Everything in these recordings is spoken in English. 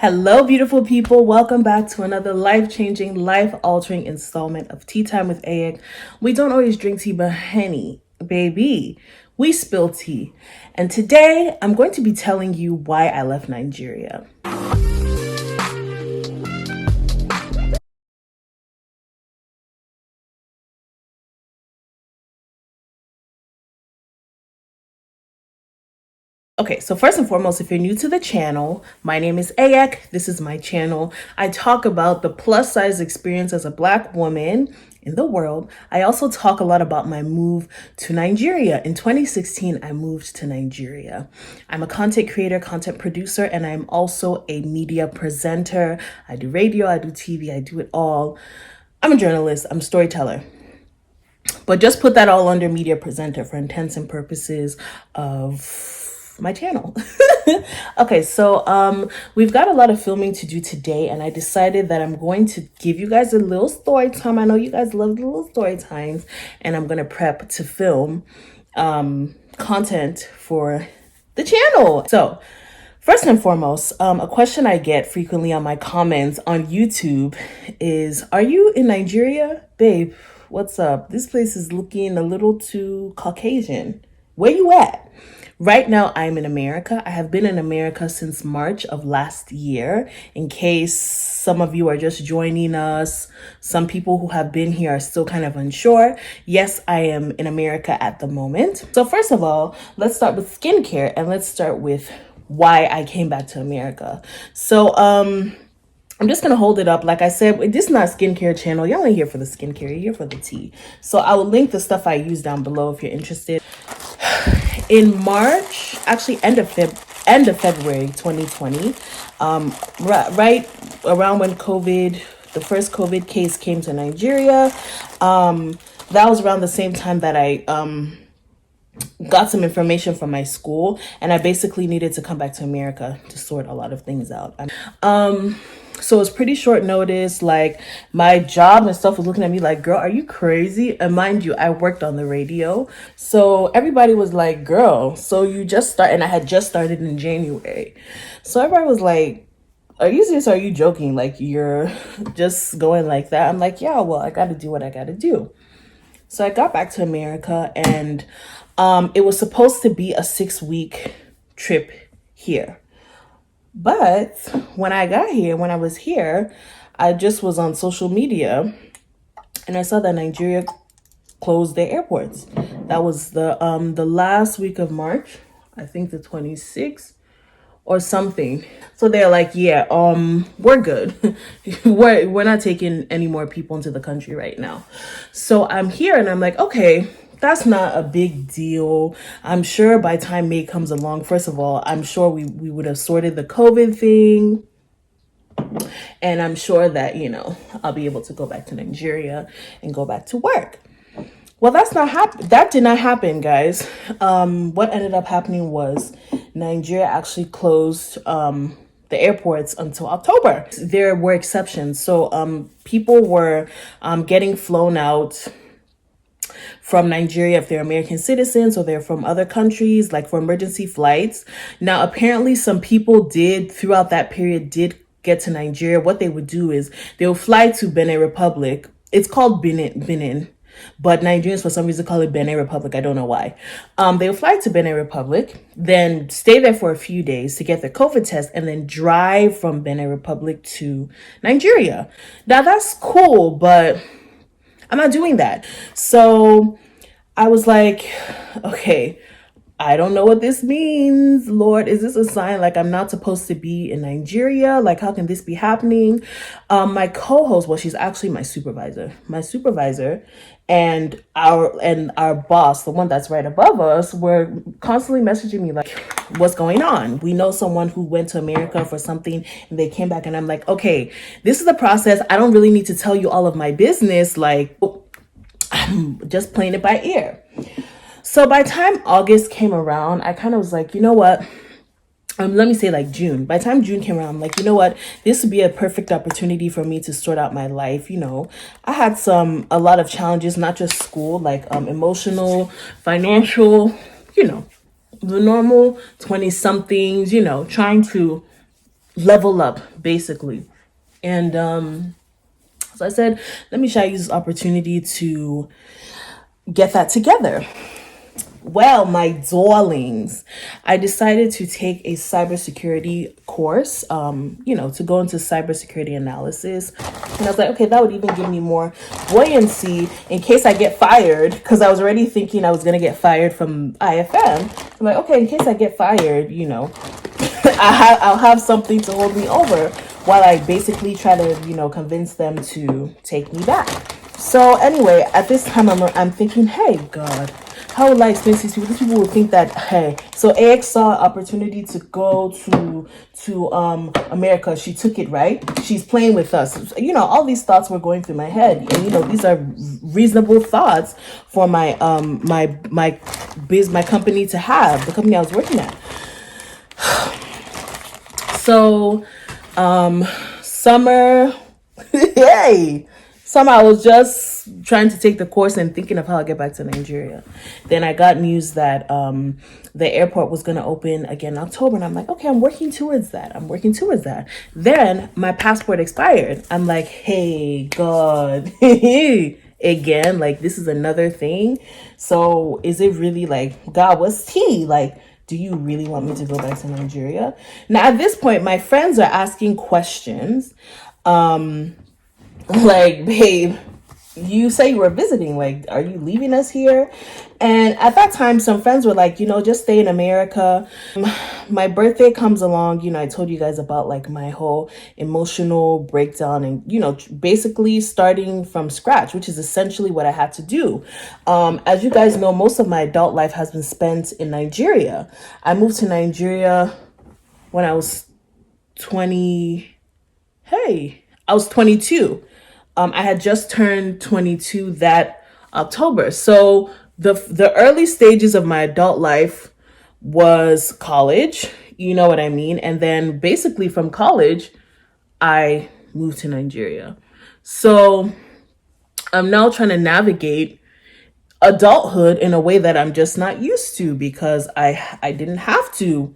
Hello, beautiful people. Welcome back to another life-changing, life-altering installment of Tea Time with Ayek. We don't always drink tea, but honey, baby, we spill tea. And today, I'm going to be telling you why I left Nigeria. Okay, so first and foremost, if you're new to the channel, my name is Ayek. This is my channel. I talk about the plus size experience as a Black woman in the world. I also talk a lot about my move to Nigeria. In 2016, I moved to Nigeria. I'm a content creator, content producer, and I'm also a media presenter. I do radio, I do TV, I do it all. I'm a journalist, I'm a storyteller. But just put that all under media presenter for intents and purposes of my channel. Okay, so we've got a lot of filming to do today, and I decided that I'm going to give you guys a little story time. I know you guys love the little story times, and I'm gonna prep to film content for the channel. So first and foremost, a question I get frequently on my comments on YouTube is, are you in Nigeria? Babe, what's up? This place is looking a little too Caucasian. Where you at? Right now, I'm in America. I have been in America since March of last year. In case some of you are just joining us, some people who have been here are still kind of unsure. Yes, I am in America at the moment. So first of all, let's start with skincare, and let's start with why I came back to America. So I'm just gonna hold it up. Like I said, this is not a skincare channel. Y'all ain't here for the skincare, you're here for the tea. So I will link the stuff I use down below if you're interested. In March, actually end of February 2020, right around when the first COVID case came to Nigeria, that was around the same time that I got some information from my school, and I basically needed to come back to America to sort a lot of things out. So it was pretty short notice. Like, my job and stuff was looking at me like, girl, are you crazy? And mind you, I worked on the radio. So everybody was like, girl, so you just started, and I had just started in January. So everybody was like, are you serious? Or are you joking? Like, you're just going like that? I'm like, yeah, well, I got to do what I got to do. So I got back to America, and it was supposed to be a 6-week trip here. But when I was here, I just was on social media, and I saw that Nigeria closed their airports. That was the last week of March, I think the 26th or something. So they're like, yeah, we're good. we're not taking any more people into the country right now. So I'm here, and I'm like, okay, that's not a big deal. I'm sure by the time May comes along, first of all, I'm sure we would have sorted the COVID thing. And I'm sure that, I'll be able to go back to Nigeria and go back to work. Well, that did not happen, guys. What ended up happening was Nigeria actually closed the airports until October. There were exceptions. So people were getting flown out from Nigeria if they're American citizens, or they're from other countries, like for emergency flights. Now, apparently some people throughout that period did get to Nigeria. What they would do is they would fly to Benin Republic. It's called Benin, but Nigerians for some reason call it Benin Republic. I don't know why. They would fly to Benin Republic, then stay there for a few days to get their COVID test, and then drive from Benin Republic to Nigeria. Now, that's cool, but I'm not doing that. So I was like, okay, I don't know what this means. Lord, is this a sign like I'm not supposed to be in Nigeria? Like, how can this be happening? My co-host, well, she's actually my supervisor and our boss, the one that's right above us, were constantly messaging me like, what's going on? We know someone who went to America for something and they came back, and I'm like, okay, this is the process. I don't really need to tell you all of my business. Like, I'm just playing it by ear. So by the time August came around, I kind of was like, you know what? Let me say like June. By the time June came around, I'm like, you know what? This would be a perfect opportunity for me to sort out my life. I had a lot of challenges, not just school, like emotional, financial, the normal 20 somethings, trying to level up, basically. And so I said, let me try to use this opportunity to get that together. Well, my darlings, I decided to take a cybersecurity course, to go into cybersecurity analysis. And I was like, okay, that would even give me more buoyancy in case I get fired, because I was already thinking I was going to get fired from IFM. I'm like, okay, in case I get fired, I'll have something to hold me over while I basically try to, convince them to take me back. So anyway, at this time, I'm thinking, hey, God, how would I explain to these people? These people would think that, hey, so AX saw an opportunity to go to America. She took it, right? She's playing with us. All these thoughts were going through my head, and these are reasonable thoughts for my my company to have, the company I was working at. So, summer, hey. Somehow I was just trying to take the course and thinking of how I'll get back to Nigeria. Then I got news that the airport was going to open again in October. And I'm like, okay, I'm working towards that. Then my passport expired. I'm like, hey, God, again, like this is another thing. So is it really like, God, what's tea? Like, do you really want me to go back to Nigeria? Now, at this point, my friends are asking questions. Like, babe, you say you were visiting, like, are you leaving us here? And at that time, some friends were like, just stay in America. My birthday comes along, I told you guys about like my whole emotional breakdown and, basically starting from scratch, which is essentially what I had to do. As you guys know, most of my adult life has been spent in Nigeria. I moved to Nigeria when I was 20. Hey, I was 22. I had just turned 22 that October. So the early stages of my adult life was college, you know what I mean? And then basically from college, I moved to Nigeria. So I'm now trying to navigate adulthood in a way that I'm just not used to, because I didn't have to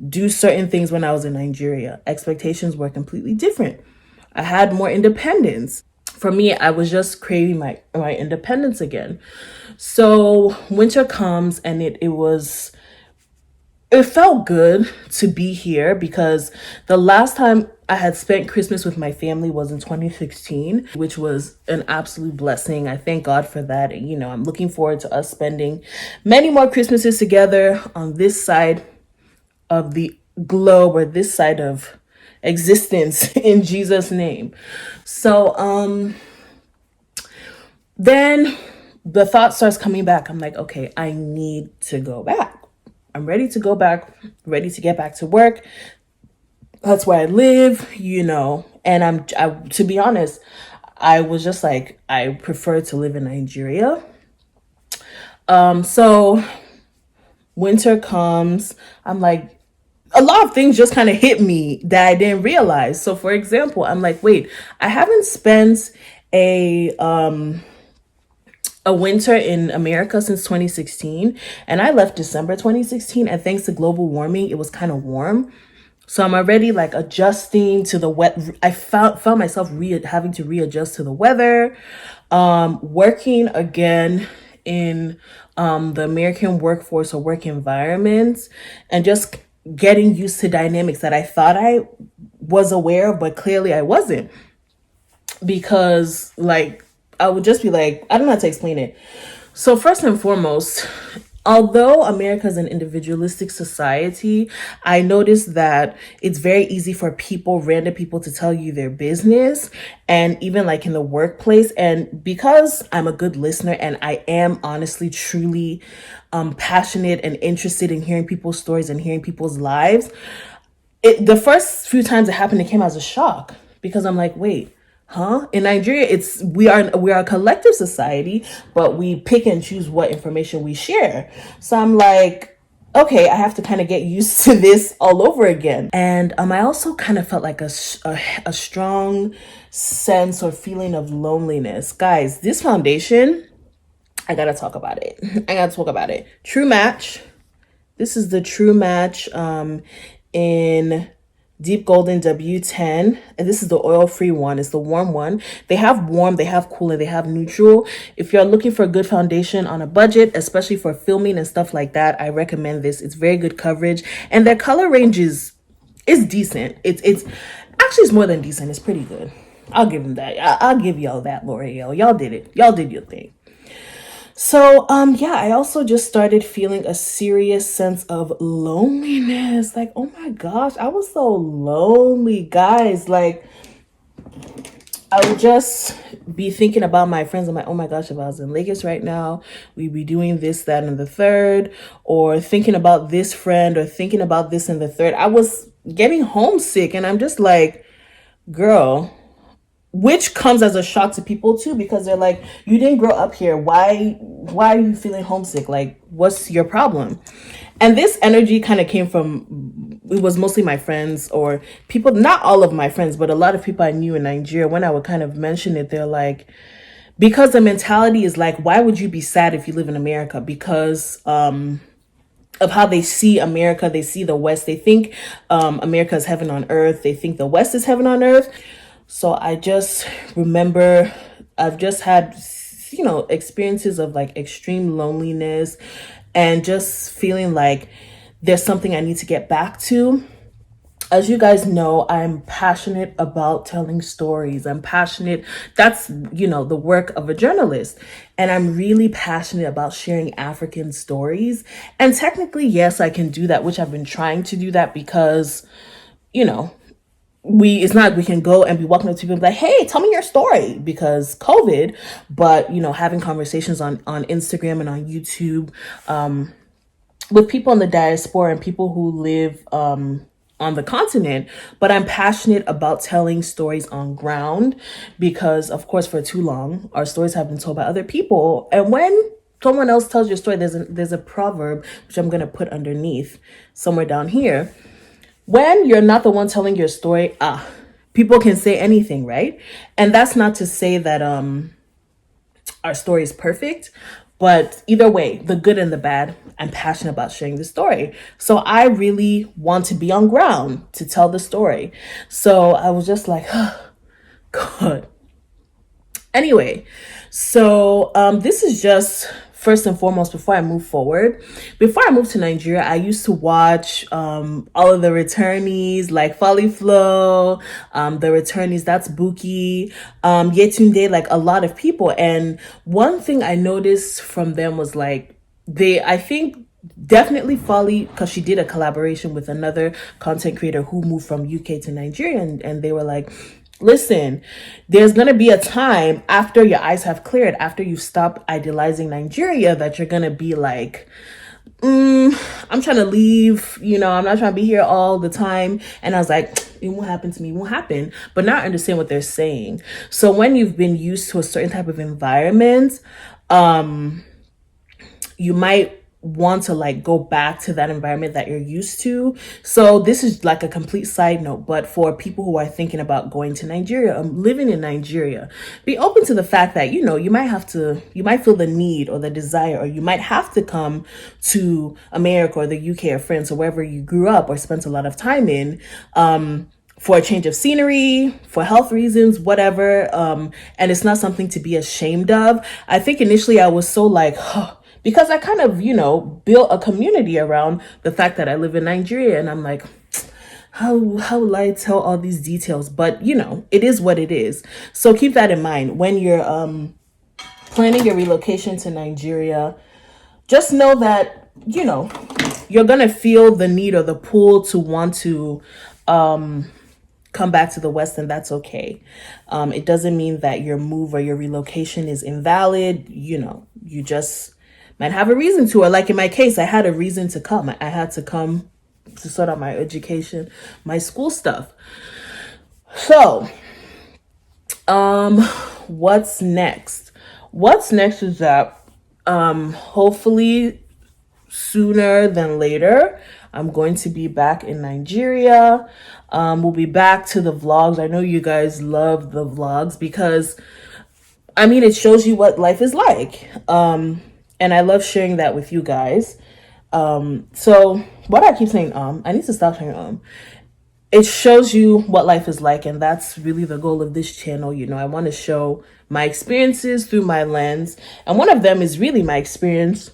do certain things when I was in Nigeria. Expectations were completely different. I had more independence. For me, I was just craving my independence again. So winter comes and it felt good to be here, because the last time I had spent Christmas with my family was in 2016, which was an absolute blessing. I thank God for that. I'm looking forward to us spending many more Christmases together on this side of the globe, or this side of existence, in Jesus' name. So then the thought starts coming back. I'm like, okay, I need to go back. I'm ready to go back, ready to get back to work. That's where I live, and to be honest, I was just like, I prefer to live in Nigeria. So winter comes, I'm like, a lot of things just kind of hit me that I didn't realize. So for example, I'm like, wait, I haven't spent a winter in America since 2016, and I left December 2016, and thanks to global warming, it was kind of warm. So I'm already like adjusting to the wet. I found myself having to readjust to the weather, working again in the American workforce or work environments, and just getting used to dynamics that I thought I was aware of, but clearly I wasn't. Because like, I would just be like, I don't know how to explain it. So first and foremost, although America is an individualistic society, I noticed that it's very easy for random people to tell you their business, and even like in the workplace. And because I'm a good listener and I am honestly, truly passionate and interested in hearing people's stories and hearing people's lives, the first few times it happened, it came as a shock, because I'm like, wait, huh? In Nigeria, we are a collective society, but we pick and choose what information we share. So I'm like, okay, I have to kind of get used to this all over again. And I also kind of felt like a strong sense or feeling of loneliness. Guys, this foundation, I gotta talk about it. True Match. This is the True Match in Deep Golden W10, and this is the oil-free one. It's the warm one. They have warm, they have cool, and they have neutral. If you're looking for a good foundation on a budget, especially for filming and stuff like that, I recommend this. It's very good coverage, and their color range is decent. It's actually, it's more than decent. It's pretty good. I'll give them that. I'll give y'all that, L'Oreal. Y'all did it. Y'all did your thing. So, yeah, I also just started feeling a serious sense of loneliness. Like, oh my gosh, I was so lonely, guys. Like, I would just be thinking about my friends. I'm like, oh my gosh, if I was in Lagos right now, we'd be doing this, that, and the third, or thinking about this friend, or thinking about this and the third. I was getting homesick, and I'm just like, girl, which comes as a shock to people too, because they're like, you didn't grow up here, why are you feeling homesick? Like, what's your problem? And this energy kind of came from, it was mostly my friends, or people, not all of my friends, but a lot of people I knew in Nigeria. When I would kind of mention it, they're like, because the mentality is like, why would you be sad if you live in America? Because of how they see America, they see the West, they think America is heaven on earth, they think the West is heaven on earth. So I just remember I've just had, experiences of like extreme loneliness, and just feeling like there's something I need to get back to. As you guys know, I'm passionate about telling stories. I'm passionate. That's, the work of a journalist. And I'm really passionate about sharing African stories. And technically, yes, I can do that, which I've been trying to do that because, it's not like we can go and be walking up to people and be like, hey, tell me your story, because COVID. But having conversations on Instagram and on YouTube with people in the diaspora and people who live on the continent. But I'm passionate about telling stories on ground, because of course for too long our stories have been told by other people, and when someone else tells your story, there's a proverb which I'm going to put underneath somewhere down here. When you're not the one telling your story, people can say anything, right? And that's not to say that our story is perfect, but either way, the good and the bad, I'm passionate about sharing the story. So I really want to be on ground to tell the story. So I was just like, oh, God. Anyway, so this is just first and foremost, before I move forward. Before I moved to Nigeria, I used to watch all of the returnees, like Folly Flow, the returnees, that's Buki, Yetunde, like a lot of people. And one thing I noticed from them was like, I think definitely Folly, because she did a collaboration with another content creator who moved from UK to Nigeria, and they were like, listen, there's going to be a time after your eyes have cleared, after you stop idolizing Nigeria, that you're going to be like, I'm trying to leave, I'm not trying to be here all the time. And I was like, it won't happen to me, it won't happen. But now I understand what they're saying. So when you've been used to a certain type of environment, you might want to like go back to that environment that you're used to. So this is like a complete side note, but for people who are thinking about going to Nigeria, living in Nigeria, be open to the fact that, you might feel the need or the desire, or you might have to come to America or the UK or France or wherever you grew up or spent a lot of time in, for a change of scenery, for health reasons, whatever. And it's not something to be ashamed of. I think initially I was so like, because I kind of, built a community around the fact that I live in Nigeria, and I'm like, how will I tell all these details? But, it is what it is. So keep that in mind when you're planning your relocation to Nigeria. Just know that, you're going to feel the need or the pull to want to come back to the West, and that's okay. It doesn't mean that your move or your relocation is invalid. You just might have a reason to, or like in my case, I had a reason to come. I had to come to sort out my education, my school stuff. So, what's next? What's next is that, hopefully sooner than later, I'm going to be back in Nigeria. We'll be back to the vlogs. I know you guys love the vlogs because, it shows you what life is like. And I love sharing that with you guys. So what I keep saying, I need to stop saying, it shows you what life is like, and that's really the goal of this channel. You know, I want to show my experiences through my lens, and one of them is really my experience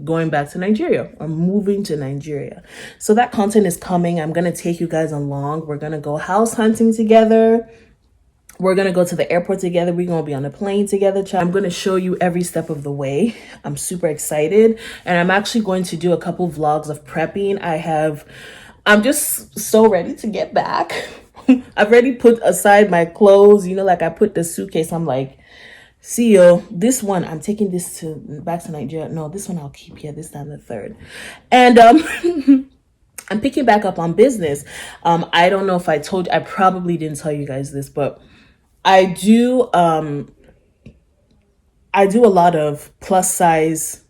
going back to Nigeria or moving to Nigeria. So that content is coming. I'm going to take you guys along. We're going to go house hunting together. We're going to go to the airport together. We're going to be on a plane together. I'm going to show you every step of the way. I'm super excited. And I'm actually going to do a couple vlogs of prepping. I'm just so ready to get back. I've already put aside my clothes. You know, like I put the suitcase. I'm like, see you. This one, I'm taking this back to Nigeria. No, this one I'll keep here. This time the third. And I'm picking back up on business. I don't know if I probably didn't tell you guys this, but I do a lot of plus size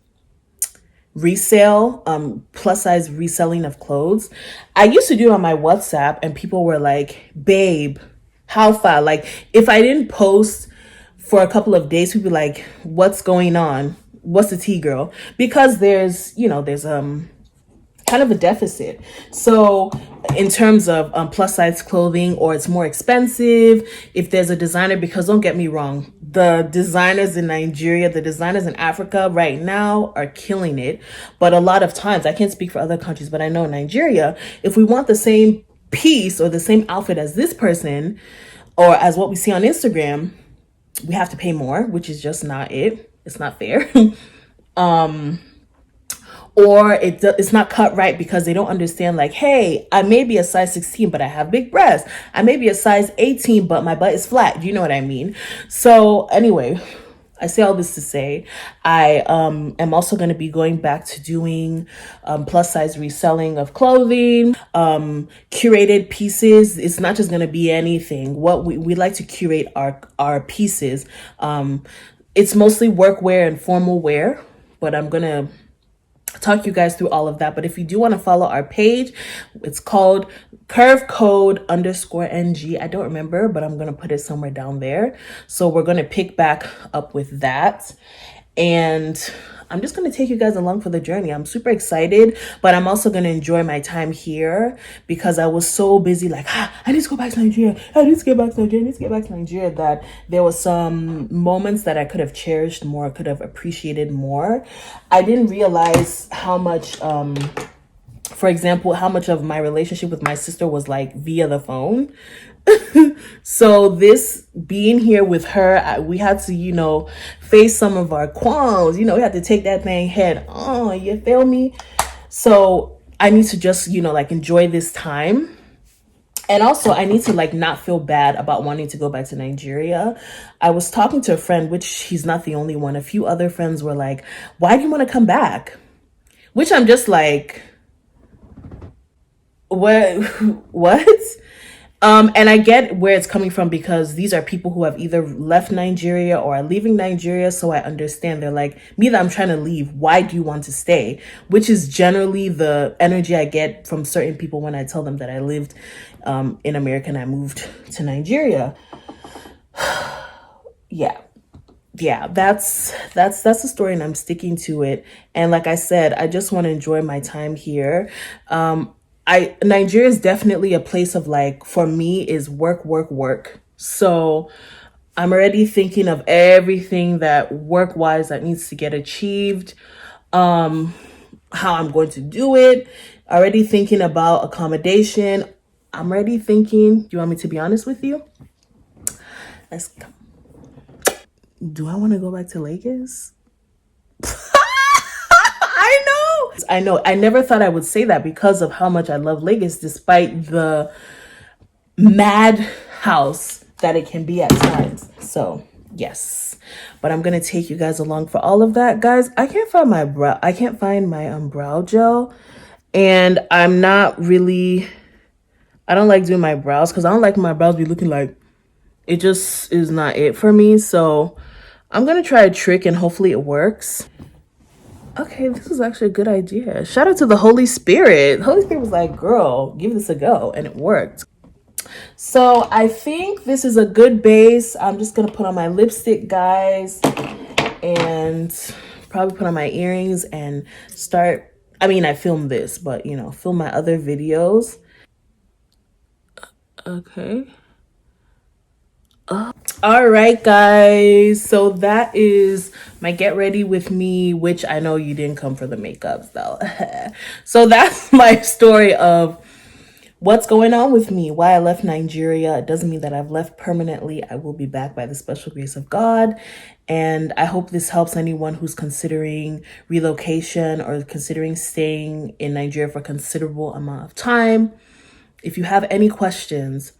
resale, plus size reselling of clothes. I used to do it on my WhatsApp, and people were like, babe, how far? Like, if I didn't post for a couple of days, people be like, what's going on? What's the tea, girl? Because there's kind of a deficit. So in terms of plus size clothing, or it's more expensive if there's a designer, because don't get me wrong, the designers in Nigeria, the designers in Africa right now are killing it. But a lot of times, I can't speak for other countries, but I know in Nigeria, if we want the same piece or the same outfit as this person or as what we see on Instagram, we have to pay more, which is just not it. It's not fair. Or it's not cut right because they don't understand, like, hey, I may be a size 16, but I have big breasts. I may be a size 18, but my butt is flat. Do you know what I mean? So anyway, I say all this to say, I am also going to be going back to doing plus size reselling of clothing, curated pieces. It's not just going to be anything. What we like to curate our pieces. It's mostly workwear and formal wear, but I'm going to talk you guys through all of that. But if you do want to follow our page, it's called curvecode_ng. I don't remember, but I'm going to put it somewhere down there. So we're going to pick back up with that. And I'm just going to take you guys along for the journey. I'm super excited, but I'm also going to enjoy my time here because I was so busy, like, I need to go back to Nigeria. I need to get back to Nigeria. I need to get back to Nigeria, that there was some moments that I could have cherished more, could have appreciated more. I didn't realize how much, for example, how much of my relationship with my sister was like via the phone. So this being here with her, we had to, face some of our qualms. We had to take that thing head on. You feel me? So I need to just, enjoy this time. And also, I need to not feel bad about wanting to go back to Nigeria. I was talking to a friend, which he's not the only one. A few other friends were like, why do you want to come back? Which I'm just like, what? And I get where it's coming from, because these are people who have either left Nigeria or are leaving Nigeria. So I understand. They're like, me, that I'm trying to leave. Why do you want to stay? Which is generally the energy I get from certain people when I tell them that I lived in America and I moved to Nigeria. Yeah, that's the story, and I'm sticking to it. And like I said, I just want to enjoy my time here. Nigeria is definitely a place of, for me, is work, work, work. So I'm already thinking of everything that work-wise that needs to get achieved, how I'm going to do it. Already thinking about accommodation. I'm already thinking, do you want me to be honest with you? Do I want to go back to Lagos? I know. I never thought I would say that because of how much I love Lagos, despite the mad house that it can be at times. So yes, but I'm gonna take you guys along for all of that, guys. I can't find my brow gel, and I'm not really. I don't like doing my brows because I don't like my brows be looking like. It just is not it for me. So I'm gonna try a trick and hopefully it works. Okay, this is actually a good idea. Shout out to the Holy Spirit. The Holy Spirit was like, girl, give this a go. And it worked. So I think this is a good base. I'm just going to put on my lipstick, guys. And probably put on my earrings and start. I mean, I filmed this, but, film my other videos. Okay. All right, guys. So that is my get ready with me, which I know you didn't come for the makeup, though. So that's my story of what's going on with me, why I left Nigeria. It doesn't mean that I've left permanently. I will be back by the special grace of God. And I hope this helps anyone who's considering relocation or considering staying in Nigeria for a considerable amount of time. If you have any questions,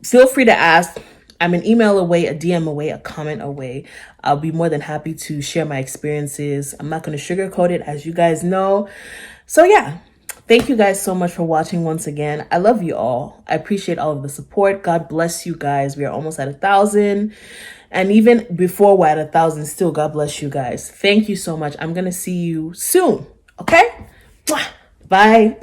feel free to ask. I'm an email away, a DM away, a comment away. I'll be more than happy to share my experiences. I'm not going to sugarcoat it, as you guys know. So yeah, thank you guys so much for watching once again. I love you all. I appreciate all of the support. God bless you guys. We are almost at 1,000. And even before we're at 1,000, still, God bless you guys. Thank you so much. I'm going to see you soon. Okay? Bye.